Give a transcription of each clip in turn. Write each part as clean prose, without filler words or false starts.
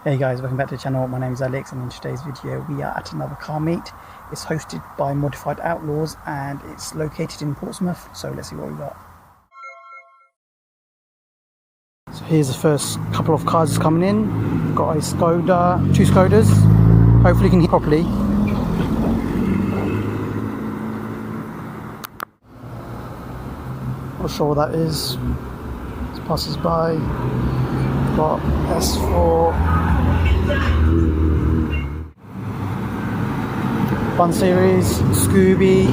Hey guys, welcome back to the channel. My name is Alex, and in today's video we are at another car meet. It's hosted by Modified Outlaws and it's located in Portsmouth, so let's see what we got. So here's the first couple of cars coming in. We've got a Skoda, two Skodas. Hopefully you can hear properly. Not sure what that is. It passes by. Got S4 1 Series, Scooby.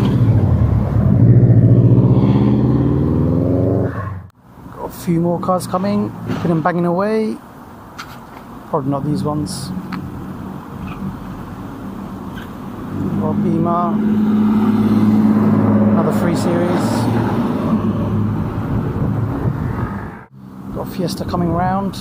Got a few more cars coming, put them banging away. Probably not these ones. Got a Beamer, another 3 Series. Got a Fiesta coming round.